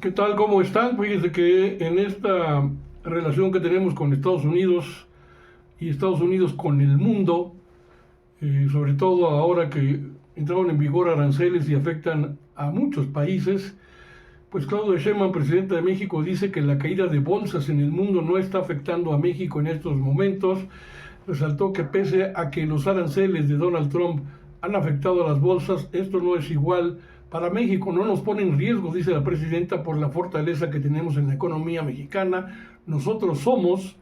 ¿Qué tal? ¿Cómo están? Fíjense que en esta relación que tenemos con Estados Unidos y Estados Unidos con el mundo, sobre todo ahora que entraron en vigor aranceles y afectan a muchos países, pues Claudia Sheinbaum, presidenta de México, dice que la caída de bolsas en el mundo no está afectando a México en estos momentos. Resaltó que pese a que los aranceles de Donald Trump han afectado a las bolsas, esto no es igual para México, no nos pone en riesgo, dice la presidenta, por la fortaleza que tenemos en la economía mexicana. Nosotros somos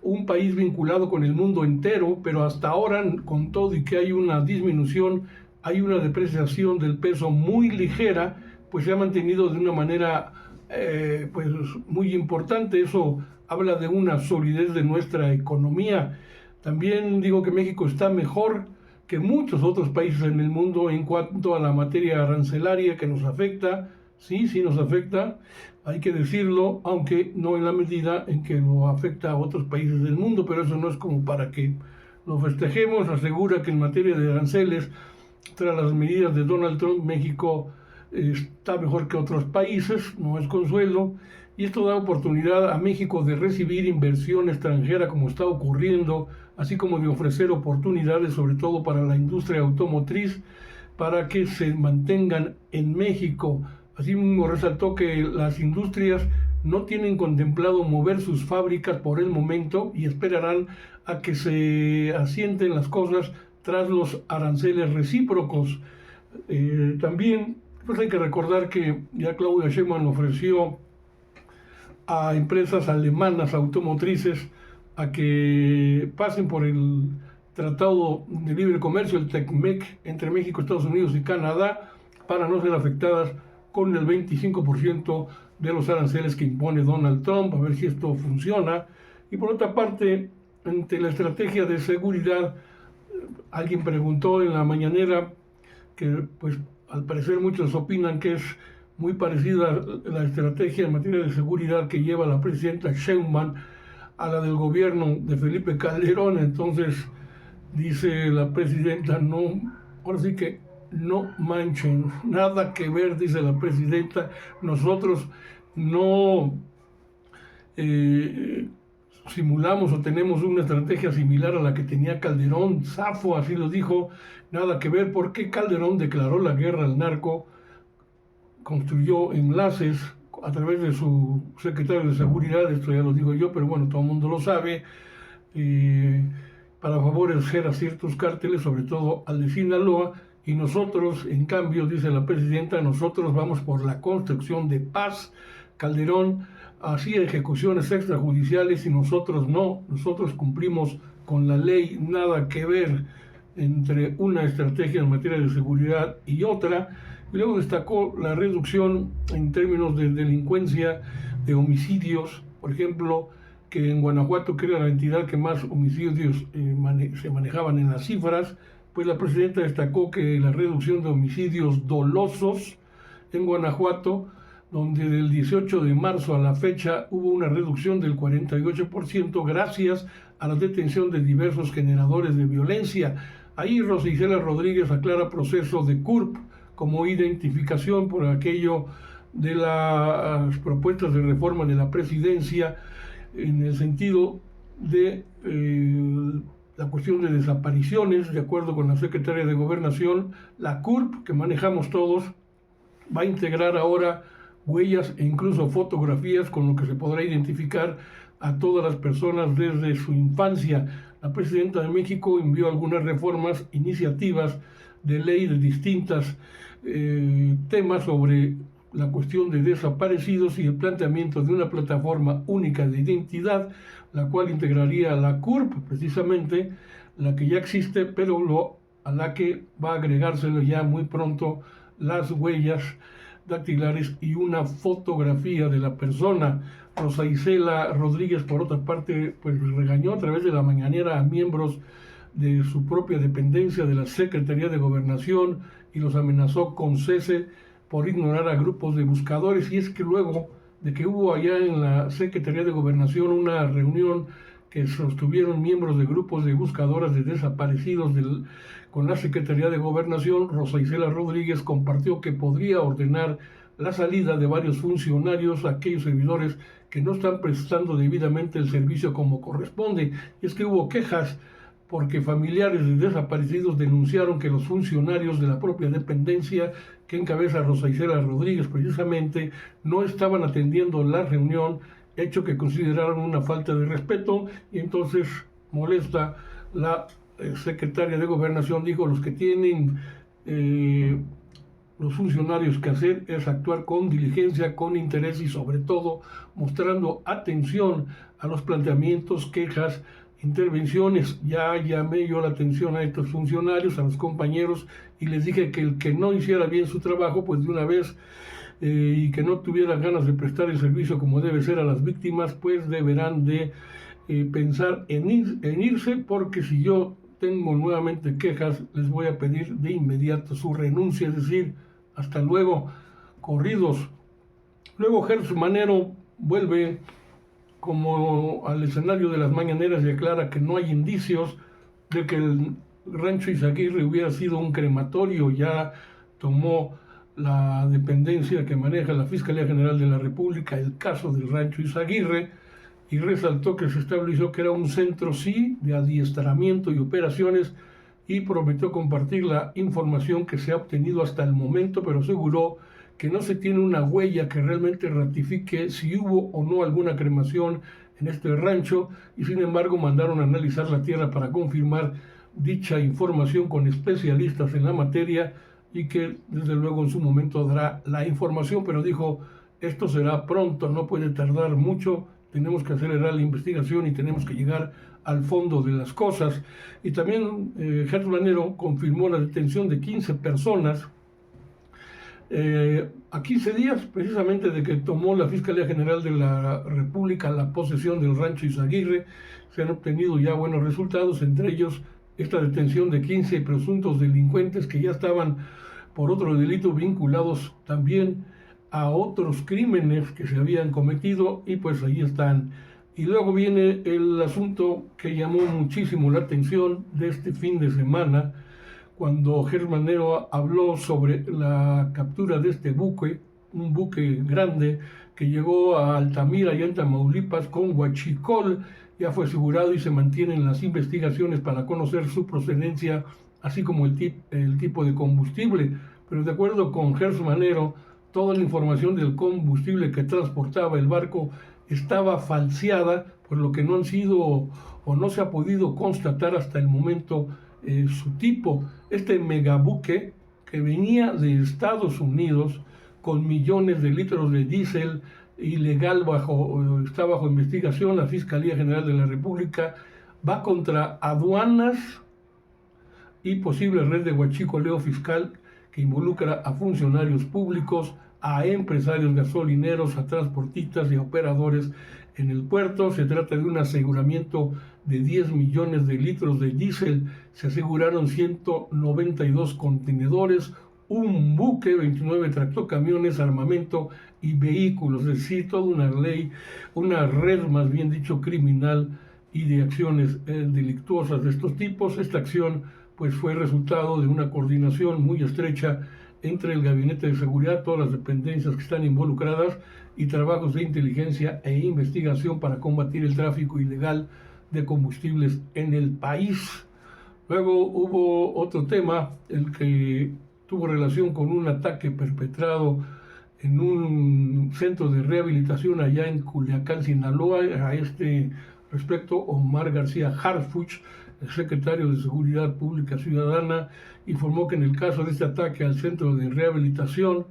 un país vinculado con el mundo entero, pero hasta ahora, con todo y que hay una disminución, hay una depreciación del peso muy ligera, pues se ha mantenido de una manera pues muy importante. Eso habla de una solidez de nuestra economía. También digo que México está mejor que muchos otros países en el mundo en cuanto a la materia arancelaria que nos afecta. Sí, sí nos afecta, hay que decirlo, aunque no en la medida en que lo afecta a otros países del mundo, pero eso no es como para que lo festejemos. Asegura que en materia de aranceles, tras las medidas de Donald Trump, México está mejor que otros países, no es consuelo, y esto da oportunidad a México de recibir inversión extranjera como está ocurriendo, así como de ofrecer oportunidades sobre todo para la industria automotriz, para que se mantengan en México. Asimismo resaltó que las industrias no tienen contemplado mover sus fábricas por el momento y esperarán a que se asienten las cosas tras los aranceles recíprocos. También pues hay que recordar que ya Claudia Sheinbaum ofreció a empresas alemanas automotrices a que pasen por el Tratado de Libre Comercio, el TECMEC, entre México, Estados Unidos y Canadá, para no ser afectadas con el 25% de los aranceles que impone Donald Trump, a ver si esto funciona. Y por otra parte, ante la estrategia de seguridad, alguien preguntó en la mañanera que pues al parecer muchos opinan que es muy parecida a la estrategia en materia de seguridad que lleva la presidenta Sheinbaum a la del gobierno de Felipe Calderón. Entonces dice la presidenta, no, ahora sí que no manchen, nada que ver, dice la presidenta. Nosotros no simulamos o tenemos una estrategia similar a la que tenía Calderón. Zafo así lo dijo, nada que ver, porque Calderón declaró la guerra al narco, construyó enlaces a través de su secretario de seguridad, esto ya lo digo yo, pero bueno, todo el mundo lo sabe, para favorecer a ciertos cárteles, sobre todo al de Sinaloa. Y nosotros, en cambio, dice la presidenta, nosotros vamos por la construcción de paz. Calderón hacía ejecuciones extrajudiciales y nosotros no, nosotros cumplimos con la ley. Nada que ver entre una estrategia en materia de seguridad y otra. Y luego destacó la reducción en términos de delincuencia, de homicidios, por ejemplo, que en Guanajuato, que era la entidad que más homicidios se manejaban en las cifras, pues la presidenta destacó que la reducción de homicidios dolosos en Guanajuato, donde del 18 de marzo a la fecha hubo una reducción del 48% gracias a la detención de diversos generadores de violencia. Ahí Rosa Isela Rodríguez aclara proceso de CURP como identificación por aquello de las propuestas de reforma de la presidencia en el sentido de la cuestión de desapariciones. De acuerdo con la secretaria de Gobernación, la CURP, que manejamos todos, va a integrar ahora huellas e incluso fotografías, con lo que se podrá identificar a todas las personas desde su infancia. La presidenta de México envió algunas reformas, iniciativas de ley de distintos temas sobre la cuestión de desaparecidos y el planteamiento de una plataforma única de identidad, la cual integraría a la CURP, precisamente la que ya existe, pero a la que va a agregárselo ya muy pronto las huellas dactilares y una fotografía de la persona. Rosa Isela Rodríguez, por otra parte, pues regañó a través de la mañanera a miembros de su propia dependencia de la Secretaría de Gobernación y los amenazó con cese por ignorar a grupos de buscadores. Y es que luego de que hubo allá en la Secretaría de Gobernación una reunión que sostuvieron miembros de grupos de buscadoras de desaparecidos con la Secretaría de Gobernación, Rosa Isela Rodríguez compartió que podría ordenar la salida de varios funcionarios, aquellos servidores que no están prestando debidamente el servicio como corresponde. Y es que hubo quejas porque familiares de desaparecidos denunciaron que los funcionarios de la propia dependencia que encabeza Rosa Isela Rodríguez precisamente no estaban atendiendo la reunión, hecho que consideraron una falta de respeto, y entonces molesta la secretaria de Gobernación, dijo: los que tienen los funcionarios que hacer es actuar con diligencia, con interés y sobre todo mostrando atención a los planteamientos, quejas, intervenciones. Ya llamé yo la atención a estos funcionarios, a los compañeros, y les dije que el que no hiciera bien su trabajo, pues de una vez, y que no tuvieran ganas de prestar el servicio como debe ser a las víctimas, pues deberán de pensar en irse, porque si yo tengo nuevamente quejas, les voy a pedir de inmediato su renuncia, es decir, hasta luego, corridos. Luego Gertz Manero vuelve como al escenario de las mañaneras y aclara que no hay indicios de que el rancho Izaguirre hubiera sido un crematorio. Ya tomó la dependencia que maneja la Fiscalía General de la República el caso del rancho Izaguirre y resaltó que se estableció que era un centro, sí, de adiestramiento y operaciones, y prometió compartir la información que se ha obtenido hasta el momento, pero aseguró que no se tiene una huella que realmente ratifique si hubo o no alguna cremación en este rancho, y sin embargo mandaron a analizar la tierra para confirmar dicha información con especialistas en la materia, y que desde luego en su momento dará la información, pero dijo: esto será pronto, no puede tardar mucho, tenemos que acelerar la investigación y tenemos que llegar al fondo de las cosas. Y también Gertz Manero confirmó la detención de 15 personas a 15 días precisamente de que tomó la Fiscalía General de la República la posesión del rancho Izaguirre. Se han obtenido ya buenos resultados, entre ellos esta detención de 15 presuntos delincuentes que ya estaban por otro delito vinculados también a otros crímenes que se habían cometido, y pues ahí están. Y luego viene el asunto que llamó muchísimo la atención de este fin de semana, cuando Gertz Manero habló sobre la captura de este buque, un buque grande que llegó a Altamira y en Tamaulipas con huachicol. Ya fue asegurado y se mantienen las investigaciones para conocer su procedencia, así como el tipo de combustible. Pero de acuerdo con Gertz Manero, toda la información del combustible que transportaba el barco estaba falseada, por lo que no han sido o no se ha podido constatar hasta el momento su tipo. Este megabuque que venía de Estados Unidos con millones de litros de diésel ilegal, está bajo investigación. La Fiscalía General de la República va contra aduanas y posible red de huachicoleo fiscal que involucra a funcionarios públicos, a empresarios gasolineros, a transportistas y a operadores en el puerto. Se trata de un aseguramiento de 10 millones de litros de diésel. Se aseguraron 192 contenedores, un buque, 29 tractocamiones, armamento y vehículos, es decir, toda una red, más bien dicho, criminal y de acciones delictuosas de estos tipos. Esta acción pues fue resultado de una coordinación muy estrecha entre el Gabinete de Seguridad, todas las dependencias que están involucradas, y trabajos de inteligencia e investigación para combatir el tráfico ilegal de combustibles en el país. Luego hubo otro tema, el que tuvo relación con un ataque perpetrado en un centro de rehabilitación allá en Culiacán, Sinaloa. A este respecto, Omar García Harfuch, el secretario de Seguridad Pública Ciudadana, informó que en el caso de este ataque al centro de rehabilitación,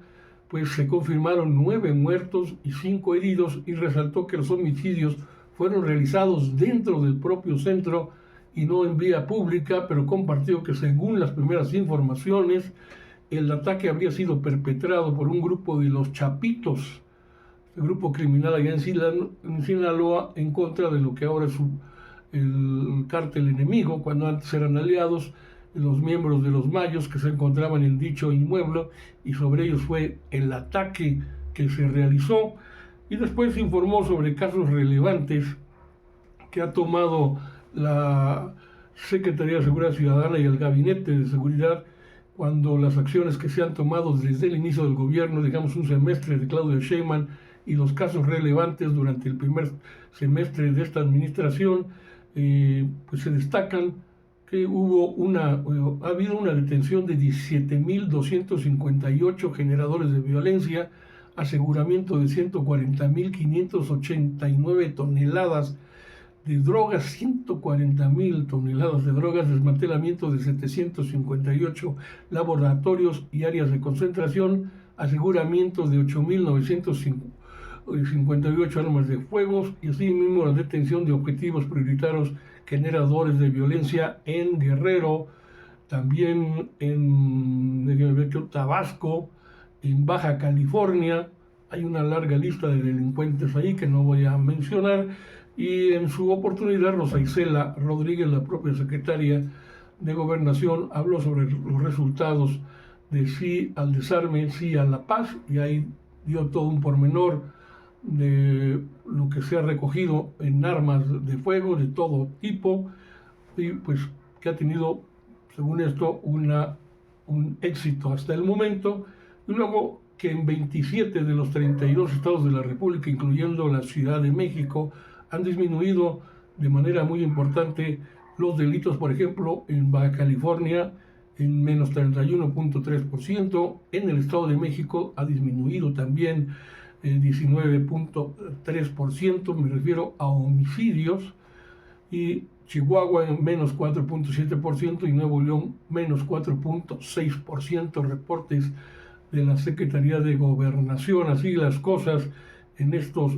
pues se confirmaron 9 muertos y 5 heridos, y resaltó que los homicidios fueron realizados dentro del propio centro y no en vía pública, pero compartió que según las primeras informaciones, el ataque habría sido perpetrado por un grupo de los Chapitos, el grupo criminal allá en Sinaloa, en contra de lo que ahora es el cártel enemigo, cuando antes eran aliados, los miembros de los Mayos que se encontraban en dicho inmueble, y sobre ellos fue el ataque que se realizó. Y después se informó sobre casos relevantes que ha tomado la Secretaría de Seguridad Ciudadana y el Gabinete de Seguridad cuando las acciones que se han tomado desde el inicio del gobierno, digamos un semestre de Claudia Sheinbaum, y los casos relevantes durante el primer semestre de esta administración, pues se destacan que ha habido una detención de 17.258 generadores de violencia, aseguramiento de 140.589 toneladas de drogas, 140.000 toneladas de drogas, desmantelamiento de 758 laboratorios y áreas de concentración, aseguramiento de 8.958 armas de fuego y asimismo la detención de objetivos prioritarios generadores de violencia en Guerrero, también en Tabasco, en Baja California. Hay una larga lista de delincuentes ahí que no voy a mencionar. Y en su oportunidad, Rosa Isela Rodríguez, la propia secretaria de Gobernación, habló sobre los resultados de sí al desarme, sí a la paz, y ahí dio todo un pormenor de lo que se ha recogido en armas de fuego de todo tipo, y pues que ha tenido, según esto, un éxito hasta el momento. Y luego que en 27 de los 32 estados de la República, incluyendo la Ciudad de México, han disminuido de manera muy importante los delitos. Por ejemplo, en Baja California en menos 31.3%, en el Estado de México ha disminuido también 19.3%, me refiero a homicidios, y Chihuahua en menos 4.7% y Nuevo León menos 4.6%, reportes de la Secretaría de Gobernación. Así las cosas en estos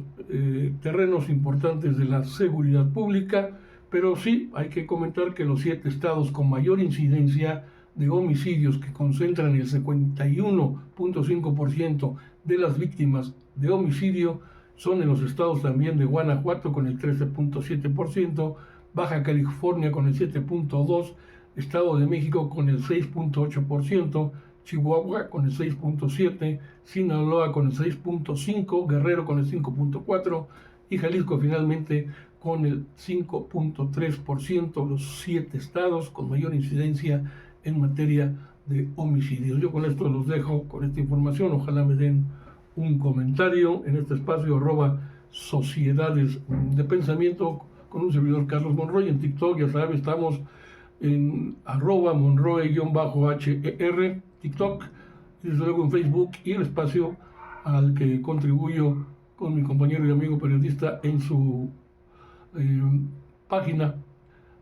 terrenos importantes de la seguridad pública, pero sí hay que comentar que los 7 estados con mayor incidencia de homicidios, que concentran el 51.5% de las víctimas de homicidio, son en los estados también de Guanajuato con el 13.7%, Baja California con el 7.2%, Estado de México con el 6.8%, Chihuahua con el 6.7%, Sinaloa con el 6.5%, Guerrero con el 5.4% y Jalisco finalmente con el 5.3%, los 7 estados con mayor incidencia en materia de homicidios. Yo con esto los dejo con esta información. Ojalá me den un comentario en este espacio @sociedades de pensamiento con un servidor, Carlos Monroy. En TikTok, ya sabes, estamos en @Monroy_HER, TikTok, y desde luego en Facebook, y el espacio al que contribuyo con mi compañero y amigo periodista en su página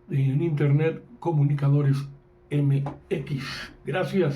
en internet, Comunicadores MX. Gracias.